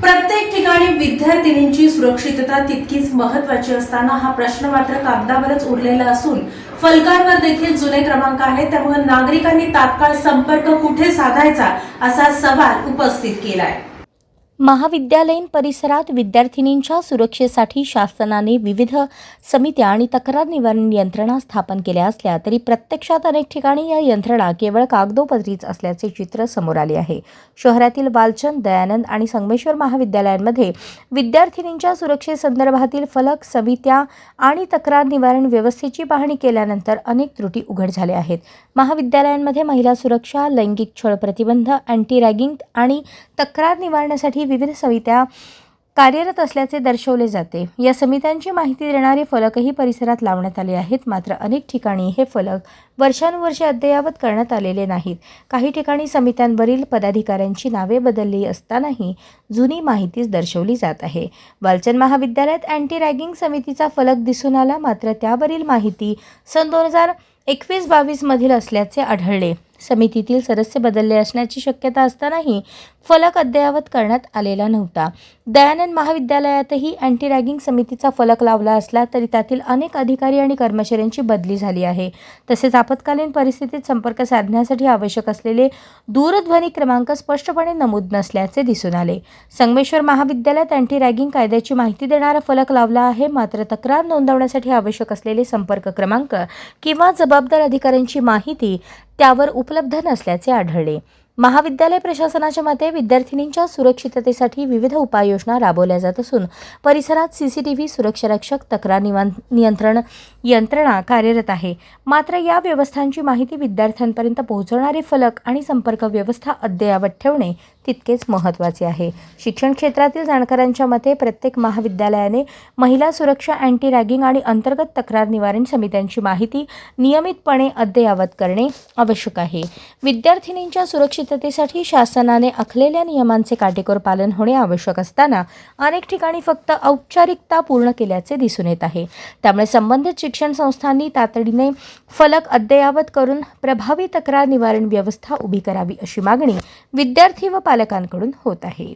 प्रत्येक ठिकाणी विद्यार्थिनींची सुरक्षितता तितकीच महत्त्वाची असताना हा प्रश्न मात्र कागदावरच उरलेला असून फलकांवर देखील जुने क्रमांक आहेत। त्यामुळे नागरिकांनी तात्काळ संपर्क कुठे साधायचा असा सवाल उपस्थित केलाय। महाविद्यालयीन परिसरात विद्यार्थिनींच्या सुरक्षेसाठी शासनाने विविध समित्या आणि तक्रार निवारण यंत्रणा स्थापन केल्या असल्या तरी प्रत्यक्षात अनेक ठिकाणी या यंत्रणा केवळ कागदोपत्रीच असल्याचे चित्र समोर आले आहे। शहरातील वालचंद, दयानंद आणि संगमेश्वर महाविद्यालयांमध्ये विद्यार्थिनींच्या सुरक्षेसंदर्भातील फलक, समित्या आणि तक्रार निवारण व्यवस्थेची पाहणी केल्यानंतर अनेक त्रुटी उघड झाल्या आहेत। महाविद्यालयांमध्ये महिला सुरक्षा, लैंगिक छळ प्रतिबंध, अँटी रॅगिंग आणि तक्रार निवारणासाठी विविध समित्या कार्यरत असल्याचे दर्शवले जाते। या समित्यांची माहिती देणारे फलकही परिसरात लावण्यात आले आहेत, मात्र अनेक ठिकाणी हे फलक वर्षानुवर्षे अद्ययावत करण्यात आलेले नाहीत। काही ठिकाणी समित्यांवरील पदाधिकाऱ्यांची नावे बदलली असतानाही जुनी माहितीच दर्शवली जात आहे। वालचंद महाविद्यालयात अँटी रॅगिंग समितीचा फलक दिसून आला, मात्र त्यावरील माहिती सन 2021-22 मधील असल्याचे आढळले। समितीतील सदस्य बदलले असण्याची शक्यता असतानाही फलक अद्ययावत करण्यात आलेला नव्हता। दयानंद महाविद्यालयातही अँटी रॅगिंग समितीचा फलक लावला असला तरी त्यातील अनेक अधिकारी आणि कर्मचाऱ्यांची बदली झाली आहे। तसेच आपत्कालीन परिस्थितीत संपर्क साधण्यासाठी आवश्यक असलेले दूरध्वनी क्रमांक स्पष्टपणे नमूद नसल्याचे दिसून आले। संगमेश्वर महाविद्यालयात अँटी रॅगिंग कायद्याची माहिती देणारा फलक लावला आहे, मात्र तक्रार नोंदवण्यासाठी आवश्यक असलेले संपर्क क्रमांक किंवा जबाबदार अधिकाऱ्यांची माहिती त्यावर उपलब्ध नसल्याचे आढळले। महाविद्यालय प्रशासनाच्या मते विद्यार्थिनींच्या सुरक्षिततेसाठी विविध उपाययोजना राबवल्या जात असून परिसरात सीसीटीव्ही, सुरक्षारक्षक, तक्रार नियंत्रण यंत्रणा कार्यरत आहे। मात्र या व्यवस्थांची माहिती विद्यार्थ्यांपर्यंत पोहोचवणारे फलक आणि संपर्क व्यवस्था अद्ययावत ठेवणे तितकेच महत्त्वाचे आहे। शिक्षण क्षेत्रातील जाणकारांच्या मते प्रत्येक महाविद्यालयाने महिला सुरक्षा, अँटी रॅगिंग आणि अंतर्गत तक्रार निवारण समित्यांची माहिती नियमितपणे अद्ययावत करणे आवश्यक आहे। विद्यार्थिनींच्या सुरक्षिततेसाठी शासनाने आखलेल्या नियमांचे काटेकोर पालन होणे आवश्यक असताना अनेक ठिकाणी फक्त औपचारिकता पूर्ण केल्याचे दिसून येत आहे। त्यामुळे संबंधित शिक्षण संस्थांनी तातडीने फलक अद्ययावत करून प्रभावी तक्रार निवारण व्यवस्था उभी करावी अशी मागणी विद्यार्थी व पालकांकडून होत आहे।